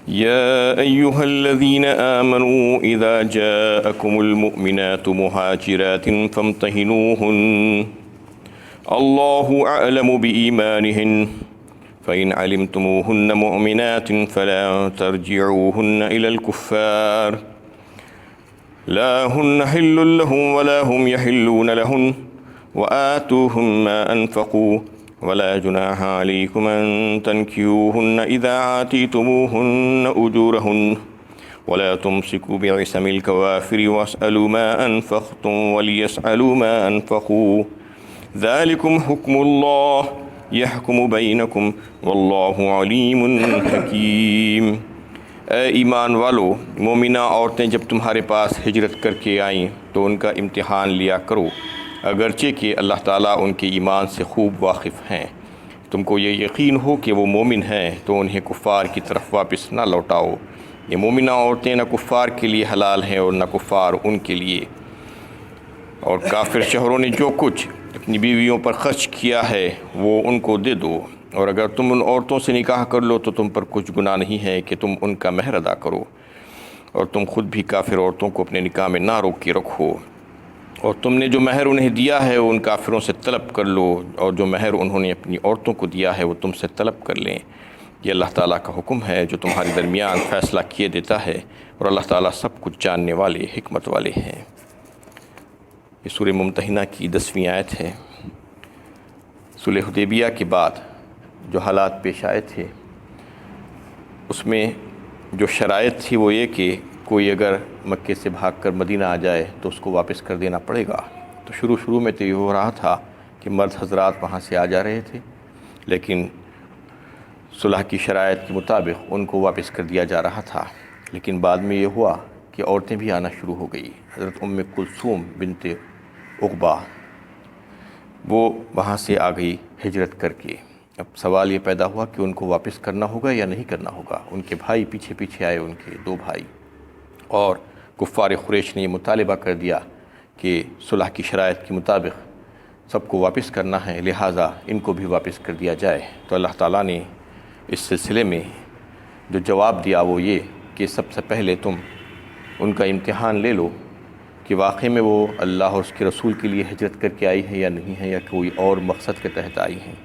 يا أيها الذين آمنوا إذا جاءكم المؤمنات مهاجرات فامتحنوهن الله أعلم بإيمانهن فإن علمتموهن مؤمنات فلا ترجعوهن إلى الكفار لا هن حل لهم ولا هم يحلون لهن وآتوهم ما أنفقوا ولا جناح عليكم أن تنكحوهن إذا آتيتموهن أجورهن ولا تمسكوا بعصم الكوافر واسألوا ما أنفقتم وليسألوا ما أنفقوا ذلكم حكم الله يحكم بينكم والله عليم حكيم۔ اے ایمان والو، مومنہ عورتیں جب تمہارے پاس ہجرت کر کے آئیں تو ان کا امتحان لیا کرو، اگرچہ کہ اللہ تعالیٰ ان کے ایمان سے خوب واقف ہیں۔ تم کو یہ یقین ہو کہ وہ مومن ہیں تو انہیں کفار کی طرف واپس نہ لوٹاؤ۔ یہ مومنہ عورتیں نہ کفار کے لیے حلال ہیں اور نہ کفار ان کے لیے۔ اور کافر شوہروں نے جو کچھ اپنی بیویوں پر خرچ کیا ہے وہ ان کو دے دو، اور اگر تم ان عورتوں سے نکاح کر لو تو تم پر کچھ گناہ نہیں ہے کہ تم ان کا مہر ادا کرو، اور تم خود بھی کافر عورتوں کو اپنے نکاح میں نہ روک کے رکھو، اور تم نے جو مہر انہیں دیا ہے وہ ان کافروں سے طلب کر لو، اور جو مہر انہوں نے اپنی عورتوں کو دیا ہے وہ تم سے طلب کر لیں۔ یہ اللہ تعالیٰ کا حکم ہے جو تمہارے درمیان فیصلہ کیے دیتا ہے، اور اللہ تعالیٰ سب کچھ جاننے والے، حکمت والے ہیں۔ یہ سورہ ممتحنہ کی 10ویں آیت ہے۔ صلح حدیبیہ کے بعد جو حالات پیش آئے تھے اس میں جو شرائط تھی وہ یہ کہ کوئی اگر مکے سے بھاگ کر مدینہ آ جائے تو اس کو واپس کر دینا پڑے گا۔ تو شروع میں تو یہ ہو رہا تھا کہ مرد حضرات وہاں سے آ جا رہے تھے، لیکن صلح کی شرائط کے مطابق ان کو واپس کر دیا جا رہا تھا، لیکن بعد میں یہ ہوا کہ عورتیں بھی آنا شروع ہو گئی۔ حضرت ام کلثوم بنت عقبہ وہ وہاں سے آ گئی ہجرت کر کے۔ اب سوال یہ پیدا ہوا کہ ان کو واپس کرنا ہوگا یا نہیں کرنا ہوگا۔ ان کے بھائی پیچھے آئے، ان کے 2 بھائی، اور کفار قریش نے یہ مطالبہ کر دیا کہ صلح کی شرائط کے مطابق سب کو واپس کرنا ہے، لہٰذا ان کو بھی واپس کر دیا جائے۔ تو اللہ تعالیٰ نے اس سلسلے میں جو جواب دیا وہ یہ کہ سب سے پہلے تم ان کا امتحان لے لو کہ واقعی میں وہ اللہ اور اس کے رسول کے لیے ہجرت کر کے آئی ہے یا نہیں ہے، یا کوئی اور مقصد کے تحت آئی ہیں۔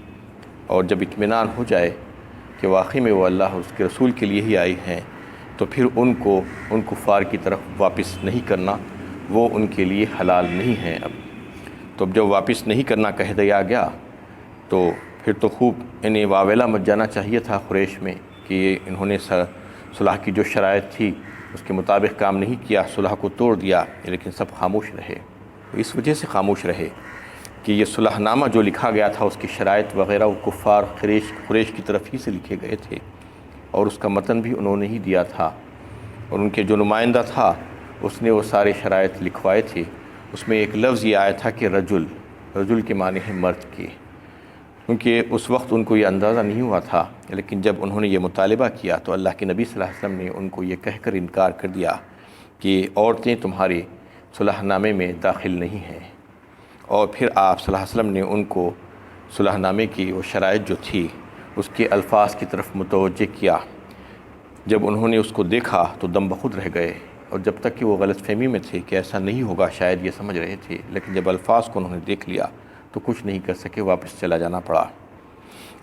اور جب اطمینان ہو جائے کہ واقعی میں وہ اللہ اور اس کے رسول کے لیے ہی آئی ہیں تو پھر ان کو ان کفار کی طرف واپس نہیں کرنا، وہ ان کے لیے حلال نہیں ہیں اب۔ تو اب جب واپس نہیں کرنا کہہ دیا گیا تو پھر تو خوب انہیں واویلا مچ جانا چاہیے تھا قریش میں کہ انہوں نے صلح کی جو شرائط تھی اس کے مطابق کام نہیں کیا، صلح کو توڑ دیا، لیکن سب خاموش رہے۔ اس وجہ سے خاموش رہے کہ یہ صلح نامہ جو لکھا گیا تھا اس کی شرائط وغیرہ وہ کفار قریش کی طرف ہی سے لکھے گئے تھے، اور اس کا متن بھی انہوں نے ہی دیا تھا، اور ان کے جو نمائندہ تھا اس نے وہ سارے شرائط لکھوائے تھے۔ اس میں ایک لفظ یہ آیا تھا کہ رجل کے معنی ہے مرد کے، کیونکہ اس وقت ان کو یہ اندازہ نہیں ہوا تھا، لیکن جب انہوں نے یہ مطالبہ کیا تو اللہ کے نبی صلی اللہ علیہ وسلم نے ان کو یہ کہہ کر انکار کر دیا کہ عورتیں تمہارے صلح نامے میں داخل نہیں ہیں۔ اور پھر آپ صلی اللہ علیہ وسلم نے ان کو صلح نامے کی وہ شرائط جو تھی اس کے الفاظ کی طرف متوجہ کیا۔ جب انہوں نے اس کو دیکھا تو دم بخود رہ گئے، اور جب تک کہ وہ غلط فہمی میں تھے کہ ایسا نہیں ہوگا شاید یہ سمجھ رہے تھے، لیکن جب الفاظ کو انہوں نے دیکھ لیا تو کچھ نہیں کر سکے، واپس چلا جانا پڑا۔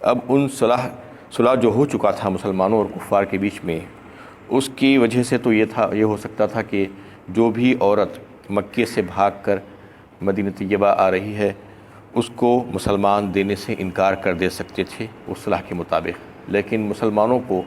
اب ان صلح جو ہو چکا تھا مسلمانوں اور کفار کے بیچ میں، اس کی وجہ سے تو یہ ہو سکتا تھا کہ جو بھی عورت مکے سے بھاگ کر مدینہ طیبہ آ رہی ہے اس کو مسلمان دینے سے انکار کر دے سکتے تھے اس صلح کے مطابق، لیکن مسلمانوں کو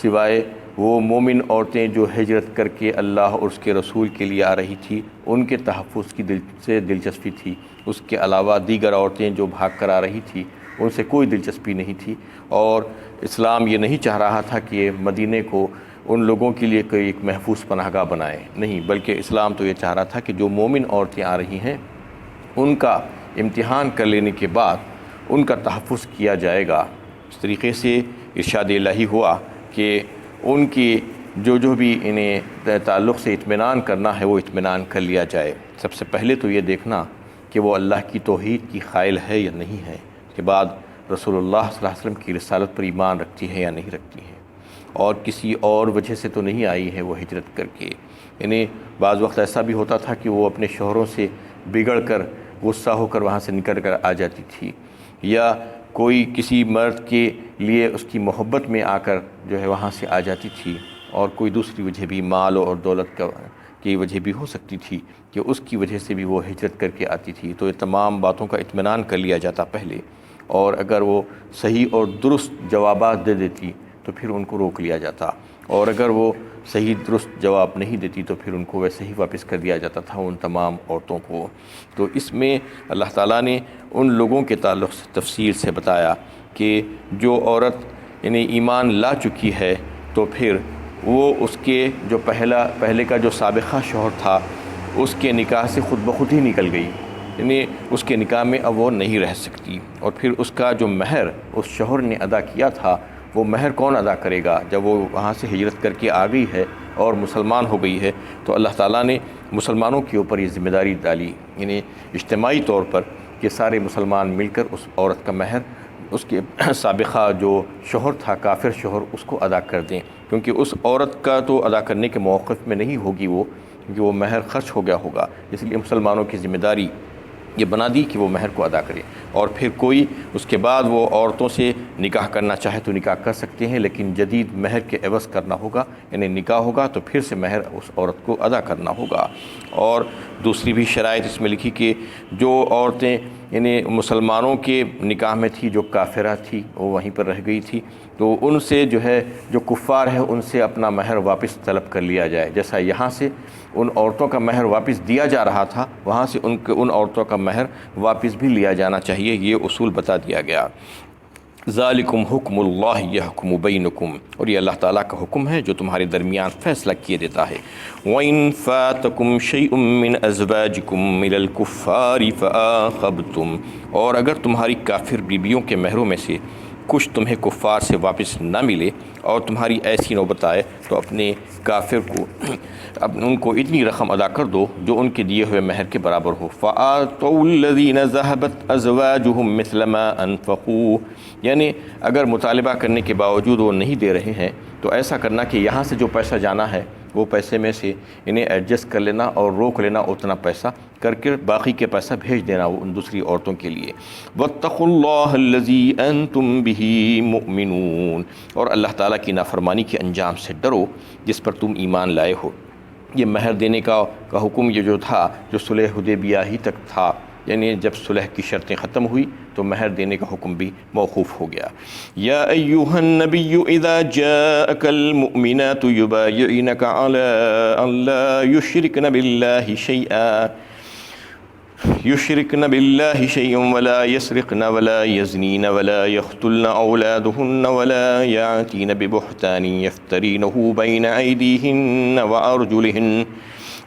سوائے وہ مومن عورتیں جو ہجرت کر کے اللہ اور اس کے رسول کے لیے آ رہی تھی ان کے تحفظ کی دلچسپی تھی۔ اس کے علاوہ دیگر عورتیں جو بھاگ کر آ رہی تھی ان سے کوئی دلچسپی نہیں تھی، اور اسلام یہ نہیں چاہ رہا تھا کہ مدینے کو ان لوگوں کے لیے کوئی ایک محفوظ پناہ گاہ بنائے، نہیں، بلکہ اسلام تو یہ چاہ رہا تھا کہ جو مومن عورتیں آ رہی ہیں ان کا امتحان کر لینے کے بعد ان کا تحفظ کیا جائے گا۔ اس طریقے سے ارشاد الہی ہوا کہ ان کی جو بھی انہیں تعلق سے اطمینان کرنا ہے وہ اطمینان کر لیا جائے۔ سب سے پہلے تو یہ دیکھنا کہ وہ اللہ کی توحید کی قائل ہے یا نہیں ہے، اس کے بعد رسول اللہ صلی اللہ علیہ وسلم کی رسالت پر ایمان رکھتی ہے یا نہیں رکھتی ہے۔ اور کسی اور وجہ سے تو نہیں آئی ہے وہ ہجرت کر کے. یعنی بعض وقت ایسا بھی ہوتا تھا کہ وہ اپنے شوہروں سے بگڑ کر غصہ ہو کر وہاں سے نکل کر آ جاتی تھی، یا کوئی کسی مرد کے لیے اس کی محبت میں آ کر جو ہے وہاں سے آ جاتی تھی، اور کوئی دوسری وجہ بھی مال اور دولت کی وجہ بھی ہو سکتی تھی کہ اس کی وجہ سے بھی وہ ہجرت کر کے آتی تھی. تو یہ تمام باتوں کا اطمینان کر لیا جاتا پہلے، اور اگر وہ صحیح اور درست جوابات دے دیتی تو پھر ان کو روک لیا جاتا، اور اگر وہ صحیح درست جواب نہیں دیتی تو پھر ان کو ویسے ہی واپس کر دیا جاتا تھا ان تمام عورتوں کو. تو اس میں اللہ تعالیٰ نے ان لوگوں کے تعلق سے تفصیل سے بتایا کہ جو عورت یعنی ایمان لا چکی ہے تو پھر وہ اس کے جو پہلے کا جو سابقہ شوہر تھا اس کے نکاح سے خود بخود ہی نکل گئی، یعنی اس کے نکاح میں اب وہ نہیں رہ سکتی. اور پھر اس کا جو مہر اس شوہر نے ادا کیا تھا وہ مہر کون ادا کرے گا؟ جب وہ وہاں سے ہجرت کر کے آ گئی ہے اور مسلمان ہو گئی ہے تو اللہ تعالیٰ نے مسلمانوں کے اوپر یہ ذمہ داری ڈالی، یعنی اجتماعی طور پر کہ سارے مسلمان مل کر اس عورت کا مہر اس کے سابقہ جو شوہر تھا کافر شوہر اس کو ادا کر دیں، کیونکہ اس عورت کا تو ادا کرنے کے موقف میں نہیں ہوگی وہ، کیونکہ وہ مہر خرچ ہو گیا ہوگا. اس لیے مسلمانوں کی ذمہ داری یہ بنا دی کہ وہ مہر کو ادا کرے. اور پھر کوئی اس کے بعد وہ عورتوں سے نکاح کرنا چاہے تو نکاح کر سکتے ہیں، لیکن جدید مہر کے عوض کرنا ہوگا، یعنی نکاح ہوگا تو پھر سے مہر اس عورت کو ادا کرنا ہوگا. اور دوسری بھی شرائط اس میں لکھی کہ جو عورتیں یعنی مسلمانوں کے نکاح میں تھی جو کافرہ تھی وہ وہیں پر رہ گئی تھی تو ان سے جو ہے جو کفار ہے ان سے اپنا مہر واپس طلب کر لیا جائے، جیسا یہاں سے ان عورتوں کا مہر واپس دیا جا رہا تھا وہاں سے ان عورتوں کا مہر واپس بھی لیا جانا چاہیے. یہ اصول بتا دیا گیا. ذالکم حکم اللہ یحکم بینکم، اور یہ اللہ تعالیٰ کا حکم ہے جو تمہارے درمیان فیصلہ کیے دیتا ہے. وَإِن فَاتَكُمْ شَيْءٌ مِّنْ أَزْوَاجِكُمْ مِنَ الْكُفَّارِ فَآخَبْتُمْ، اور اگر تمہاری کافر بیویوں کے مہروں میں سے کچھ تمہیں کفار سے واپس نہ ملے اور تمہاری ایسی نوبت آئے تو اپنے کافر کو ان کو اتنی رقم ادا کر دو جو ان کے دیے ہوئے مہر کے برابر ہو. فَآتَوُا الَّذِينَ ذَهَبَتْ أَزْوَاجُهُمْ مِثْلَ مَا أَنفَقُوا، یعنی اگر مطالبہ کرنے کے باوجود وہ نہیں دے رہے ہیں تو ایسا کرنا کہ یہاں سے جو پیسہ جانا ہے وہ پیسے میں سے انہیں ایڈجسٹ کر لینا اور روک لینا اتنا پیسہ کر کے باقی کے پیسہ بھیج دینا وہ ان دوسری عورتوں کے لیے. وَاتَّقُوا اللَّهَ الَّذِي أَنْتُمْ بِهِ مُؤْمِنُونَ، اور اللہ تعالیٰ کی نافرمانی کے انجام سے ڈرو جس پر تم ایمان لائے ہو. یہ مہر دینے کا حکم یہ جو تھا جو صلح حدیبیہ ہی تک تھا، یعنی جب صلح کی شرطیں ختم ہوئی تو مہر دینے کا حکم بھی موقوف ہو گیا. یا ایھا النبی اذا جاءک المؤمنات یبایعنک علی ان لا يشركن بالله شيئا ولا يسرقن ولا يزنين ولا يقتلن أولادهن ولا يأتين ببهتان يفترينه بين أيديهن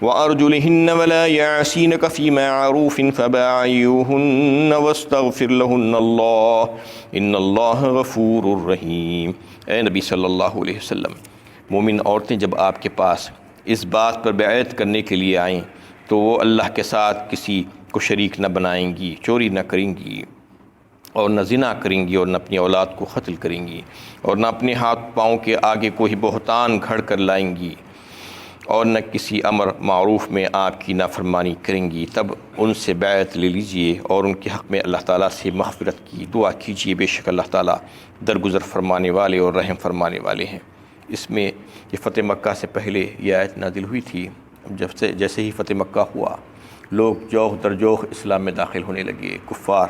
وأرجلهن ولا يعصينك في معروف فبايعوهن واستغفر لهن الله إن الله غفور رحيم. اے نبی صلی اللہ علیہ وسلم، مومن عورتیں جب آپ کے پاس اس بات پر بیعت کرنے کے لیے آئیں تو وہ اللہ کے ساتھ کسی کو شریک نہ بنائیں گی، چوری نہ کریں گی اور نہ زنا کریں گی اور نہ اپنی اولاد کو قتل کریں گی اور نہ اپنے ہاتھ پاؤں کے آگے کوئی بہتان گھڑ کر لائیں گی اور نہ کسی امر معروف میں آپ کی نافرمانی کریں گی، تب ان سے بیعت لے لیجئے اور ان کے حق میں اللہ تعالیٰ سے مغفرت کی دعا کیجئے. بے شک اللہ تعالیٰ درگزر فرمانے والے اور رحم فرمانے والے ہیں. اس میں یہ فتح مکہ سے پہلے یہ آیت نازل ہوئی تھی. جیسے ہی فتح مکہ ہوا لوگ جوخ در جوخ اسلام میں داخل ہونے لگے. کفار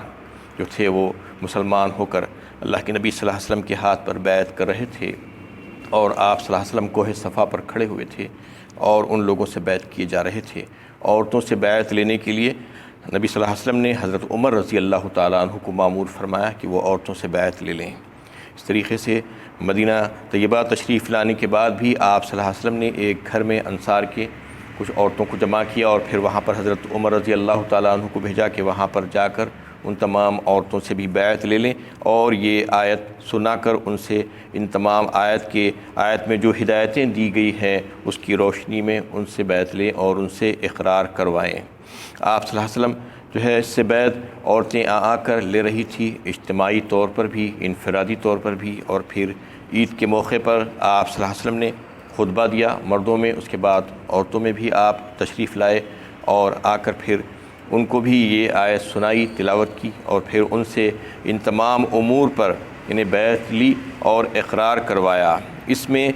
جو تھے وہ مسلمان ہو کر اللہ کے نبی صلی اللہ علیہ وسلم کے ہاتھ پر بیعت کر رہے تھے اور آپ صلی اللہ علیہ وسلم کوہ صفا پر کھڑے ہوئے تھے اور ان لوگوں سے بیعت کیے جا رہے تھے. عورتوں سے بیعت لینے کے لیے نبی صلی اللہ علیہ وسلم نے حضرت عمر رضی اللہ تعالیٰ عنہ کو مامور فرمایا کہ وہ عورتوں سے بیعت لے لیں. اس طریقے سے مدینہ طیبہ تشریف لانے کے بعد بھی آپ صلی اللہ علیہ وسلم نے ایک گھر میں انصار کے کچھ عورتوں کو جمع کیا اور پھر وہاں پر حضرت عمر رضی اللہ تعالیٰ عنہ کو بھیجا کہ وہاں پر جا کر ان تمام عورتوں سے بھی بیعت لے لیں اور یہ آیت سنا کر ان سے ان تمام آیت میں جو ہدایتیں دی گئی ہیں اس کی روشنی میں ان سے بیعت لیں اور ان سے اقرار کروائیں. آپ صلی اللہ علیہ وسلم جو ہے اس سے بیعت عورتیں آ کر لے رہی تھی، اجتماعی طور پر بھی، انفرادی طور پر بھی اور پھر عید کے موقع پر آپ صلی اللہ علیہ وسلم نے خطبہ دیا مردوں میں، اس کے بعد عورتوں میں بھی آپ تشریف لائے اور آ کر پھر ان کو بھی یہ آیت سنائی، تلاوت کی، اور پھر ان سے ان تمام امور پر انہیں بیعت لی اور اقرار کروایا۔ اس میں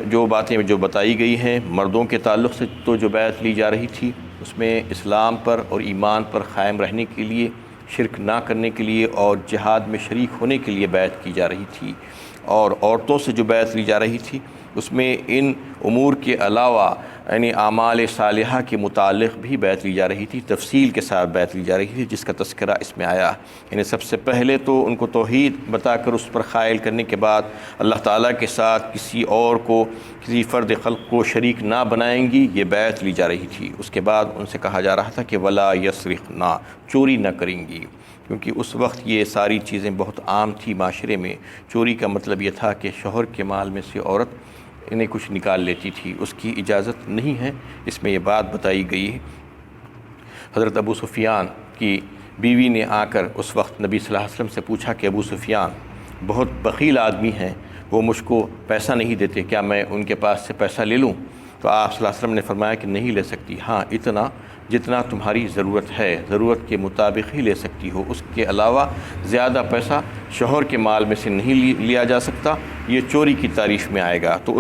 جو باتیں جو بتائی گئی ہیں مردوں کے تعلق سے تو جو بیعت لی جا رہی تھی اس میں اسلام پر اور ایمان پر قائم رہنے کے لیے، شرک نہ کرنے کے لیے اور جہاد میں شریک ہونے کے لیے بیعت کی جا رہی تھی، اور عورتوں سے جو بیعت لی جا رہی تھی اس میں ان امور کے علاوہ یعنی اعمال صالحہ کے متعلق بھی بیعت لی جا رہی تھی، تفصیل کے ساتھ بیعت لی جا رہی تھی، جس کا تذکرہ اس میں آیا۔ یعنی سب سے پہلے تو ان کو توحید بتا کر اس پر قائل کرنے کے بعد اللہ تعالیٰ کے ساتھ کسی اور کو، کسی فرد خلق کو شریک نہ بنائیں گی، یہ بیعت لی جا رہی تھی۔ اس کے بعد ان سے کہا جا رہا تھا کہ ولا یسرقن، چوری نہ کریں گی، کیونکہ اس وقت یہ ساری چیزیں بہت عام تھی معاشرے میں۔ چوری کا مطلب یہ تھا کہ شوہر کے مال میں سے عورت انہیں کچھ نکال لیتی تھی، اس کی اجازت نہیں ہے، اس میں یہ بات بتائی گئی ہے۔ حضرت ابو سفیان کی بیوی نے آ کر اس وقت نبی صلی اللہ علیہ وسلم سے پوچھا کہ ابو سفیان بہت بخیل آدمی ہیں، وہ مجھ کو پیسہ نہیں دیتے، کیا میں ان کے پاس سے پیسہ لے لوں؟ تو آپ صلی اللہ علیہ وسلم نے فرمایا کہ نہیں لے سکتی، ہاں اتنا جتنا تمہاری ضرورت ہے، ضرورت کے مطابق ہی لے سکتی ہو، اس کے علاوہ زیادہ پیسہ شوہر کے مال میں سے نہیں لیا جا سکتا، یہ چوری کی تعریف میں آئے گا۔ تو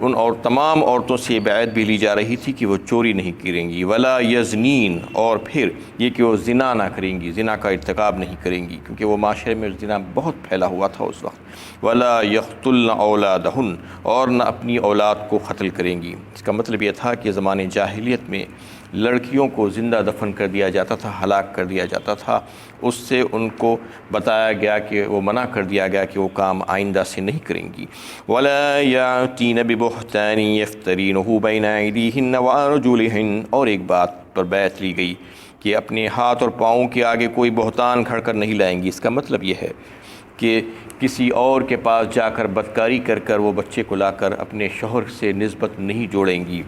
ان اور تمام عورتوں سے یہ بیعت بھی لی جا رہی تھی کہ وہ چوری نہیں کریں گی، ولا یزنین، اور پھر یہ کہ وہ زنا نہ کریں گی، زنا کا ارتکاب نہیں کریں گی، کیونکہ وہ معاشرے میں زنا بہت پھیلا ہوا تھا اس وقت۔ ولا یقتلن اولادہن، اور نہ اپنی اولاد کو قتل کریں گی۔ اس کا مطلب یہ تھا کہ زمانے جاہلیت میں لڑکیوں کو زندہ دفن کر دیا جاتا تھا، ہلاک کر دیا جاتا تھا، اس سے ان کو بتایا گیا کہ وہ منع کر دیا گیا کہ وہ کام آئندہ سے نہیں کریں گی۔ وَلَا يَأْتِينَ بِبُهْتَانٍ يَفْتَرِينَهُ بَيْنَ أَيْدِيهِنَّ وَأَرْجُلِهِنَّ، اور ایک بات پر بیعت لی گئی کہ اپنے ہاتھ اور پاؤں کے آگے کوئی بہتان کھڑ کر نہیں لائیں گی۔ اس کا مطلب یہ ہے کہ کسی اور کے پاس جا کر بدکاری کر کر وہ بچے کو لا کر اپنے شوہر سے نسبت نہیں جوڑیں گی۔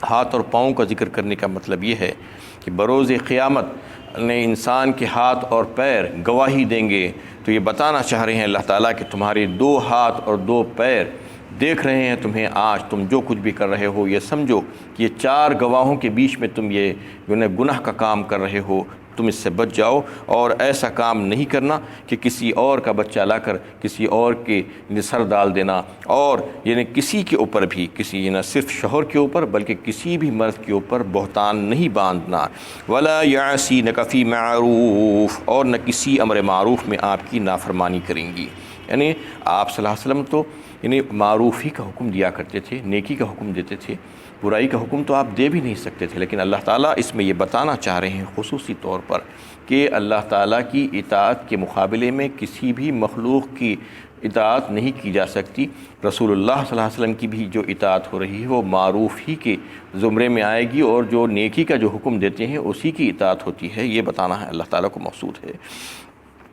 ہاتھ اور پاؤں کا ذکر کرنے کا مطلب یہ ہے کہ بروز قیامت نے انسان کے ہاتھ اور پیر گواہی دیں گے، تو یہ بتانا چاہ رہے ہیں اللہ تعالیٰ کہ تمہارے 2 ہاتھ اور 2 پیر دیکھ رہے ہیں تمہیں، آج تم جو کچھ بھی کر رہے ہو یہ سمجھو کہ یہ 4 گواہوں کے بیچ میں تم یہ گناہ کا کام کر رہے ہو، تم اس سے بچ جاؤ، اور ایسا کام نہیں کرنا کہ کسی اور کا بچہ لا کر کسی اور کے سر ڈال دینا، اور یعنی کسی کے اوپر بھی، کسی نہ صرف شوہر کے اوپر بلکہ کسی بھی مرد کے اوپر بہتان نہیں باندھنا۔ ولا یعصینک فی معروف، اور نہ کسی امر معروف میں آپ کی نافرمانی کریں گی۔ یعنی آپ صلی اللہ علیہ وسلم تو یعنی معروف ہی کا حکم دیا کرتے تھے، نیکی کا حکم دیتے تھے، برائی کا حکم تو آپ دے بھی نہیں سکتے تھے، لیکن اللہ تعالیٰ اس میں یہ بتانا چاہ رہے ہیں خصوصی طور پر کہ اللہ تعالیٰ کی اطاعت کے مقابلے میں کسی بھی مخلوق کی اطاعت نہیں کی جا سکتی۔ رسول اللہ صلی اللہ علیہ وسلم کی بھی جو اطاعت ہو رہی ہے وہ معروف ہی کے زمرے میں آئے گی، اور جو نیکی کا جو حکم دیتے ہیں اسی کی اطاعت ہوتی ہے، یہ بتانا ہے اللہ تعالیٰ کو مقصود ہے۔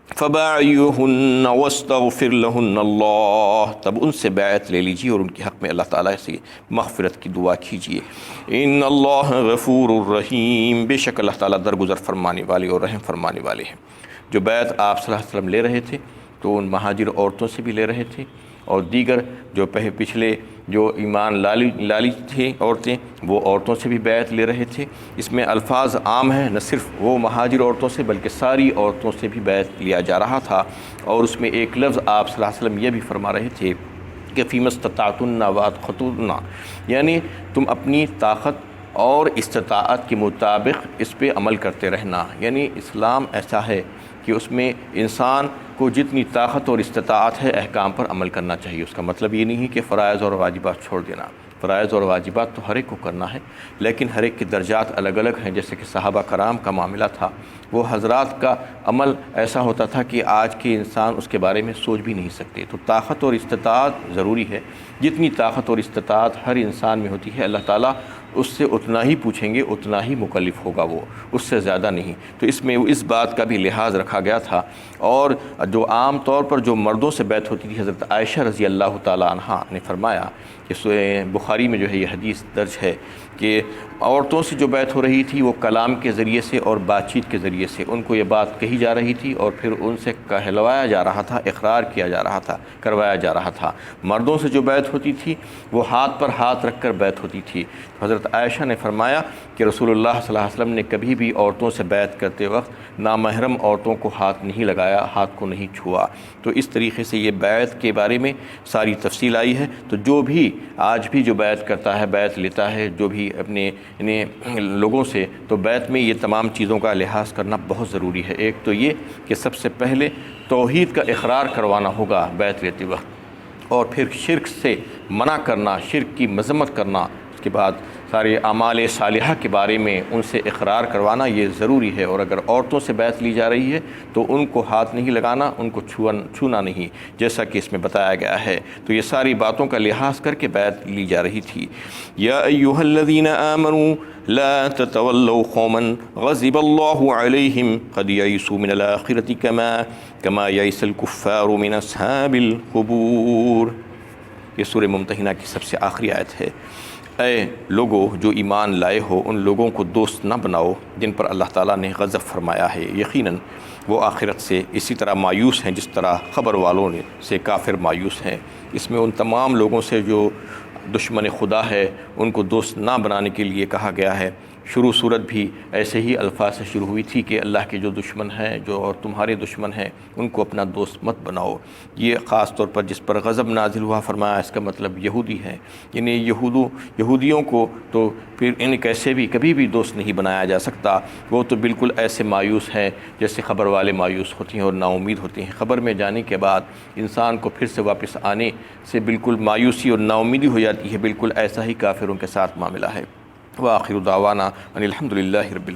فَبَاعِيُوهُنَّ وَاسْتَغْفِرْ لَهُنَّ اللَّهُ، تب ان سے بیعت لے لیجیے اور ان کے حق میں اللہ تعالیٰ سے مغفرت کی دعا کیجیے۔ ان اللہ غفور الرحیم، بے شک اللہ تعالیٰ درگزر فرمانے والے اور رحم فرمانے والے ہیں۔ جو بیعت آپ صلی اللہ علیہ وسلم لے رہے تھے تو ان مہاجر عورتوں سے بھی لے رہے تھے، اور دیگر جو پچھلے جو ایمان لالی تھیں عورتیں، وہ عورتوں سے بھی بیعت لے رہے تھے۔ اس میں الفاظ عام ہیں، نہ صرف وہ مہاجر عورتوں سے بلکہ ساری عورتوں سے بھی بیعت لیا جا رہا تھا، اور اس میں ایک لفظ آپ صلی اللہ علیہ وسلم یہ بھی فرما رہے تھے کہ فیما استطعتن واتقتن، یعنی تم اپنی طاقت اور استطاعت کے مطابق اس پہ عمل کرتے رہنا۔ یعنی اسلام ایسا ہے کہ اس میں انسان کو جتنی طاقت اور استطاعت ہے احکام پر عمل کرنا چاہیے۔ اس کا مطلب یہ نہیں کہ فرائض اور واجبات چھوڑ دینا، فرائض اور واجبات تو ہر ایک کو کرنا ہے، لیکن ہر ایک کے درجات الگ الگ ہیں۔ جیسے کہ صحابہ کرام کا معاملہ تھا، وہ حضرات کا عمل ایسا ہوتا تھا کہ آج کے انسان اس کے بارے میں سوچ بھی نہیں سکتے۔ تو طاقت اور استطاعت ضروری ہے، جتنی طاقت اور استطاعت ہر انسان میں ہوتی ہے اللہ تعالیٰ اس سے اتنا ہی پوچھیں گے، اتنا ہی مکلف ہوگا وہ، اس سے زیادہ نہیں۔ تو اس میں اس بات کا بھی لحاظ رکھا گیا تھا۔ اور جو عام طور پر جو مردوں سے بیعت ہوتی تھی، حضرت عائشہ رضی اللہ تعالیٰ عنہا نے فرمایا کہ بخاری میں جو ہے یہ حدیث درج ہے کہ عورتوں سے جو بیعت ہو رہی تھی وہ کلام کے ذریعے سے اور بات چیت کے ذریعے سے ان کو یہ بات کہی جا رہی تھی اور پھر ان سے کہلوایا جا رہا تھا، اقرار کیا جا رہا تھا، کروایا جا رہا تھا۔ مردوں سے جو بیعت ہوتی تھی وہ ہاتھ پر ہاتھ رکھ کر بیعت ہوتی تھی۔ حضرت عائشہ نے فرمایا کہ رسول اللہ صلی اللہ علیہ وسلم نے کبھی بھی عورتوں سے بیعت کرتے وقت نامحرم عورتوں کو ہاتھ نہیں لگایا، ہاتھ کو نہیں چھوا۔ تو اس طریقے سے یہ بیعت کے بارے میں ساری تفصیل آئی ہے۔ تو جو بھی آج بھی جو بیعت کرتا ہے، بیعت لیتا ہے جو بھی اپنے لوگوں سے، تو بیعت میں یہ تمام چیزوں کا لحاظ کرنا بہت ضروری ہے۔ ایک تو یہ کہ سب سے پہلے توحید کا اقرار کروانا ہوگا بیعت لیتے وقت، اور پھر شرک سے منع کرنا، شرک کی مذمت کرنا، اس کے بعد سارے اعمال صالحہ کے بارے میں ان سے اقرار کروانا یہ ضروری ہے۔ اور اگر عورتوں سے بیعت لی جا رہی ہے تو ان کو ہاتھ نہیں لگانا، ان کو چھونا نہیں، جیسا کہ اس میں بتایا گیا ہے۔ تو یہ ساری باتوں کا لحاظ کر کے بیعت لی جا رہی تھی۔ یا ایھا الذین آمنوا لا تتولوا قوما غضب اللہ علیہم قد یئسوا من الآخرۃ کما یئس الکفار من اصحاب القبور۔ یہ سورہ ممتحنہ کی سب سے آخری آیت ہے۔ اے لوگو جو ایمان لائے ہو، ان لوگوں کو دوست نہ بناؤ جن پر اللہ تعالیٰ نے غضب فرمایا ہے، یقیناً وہ آخرت سے اسی طرح مایوس ہیں جس طرح خبر والوں سے کافر مایوس ہیں۔ اس میں ان تمام لوگوں سے جو دشمن خدا ہے ان کو دوست نہ بنانے کے لیے کہا گیا ہے۔ شروع صورت بھی ایسے ہی الفاظ سے شروع ہوئی تھی کہ اللہ کے جو دشمن ہیں، جو اور تمہارے دشمن ہیں، ان کو اپنا دوست مت بناؤ۔ یہ خاص طور پر جس پر غضب نازل ہوا، فرمایا اس کا مطلب یہودی ہیں، یعنی یہودیوں کو تو پھر ان کیسے بھی کبھی بھی دوست نہیں بنایا جا سکتا۔ وہ تو بالکل ایسے مایوس ہیں جیسے خبر والے مایوس ہوتی ہیں اور نا امید ہوتی ہیں۔ خبر میں جانے کے بعد انسان کو پھر سے واپس آنے سے بالکل مایوسی اور نا امیدی ہو جاتی ہے۔ بالکل ایسا ہی کافروں کے ساتھ معاملہ ہے۔ وآخر دعوانا ان الحمد للہ رب العالمین۔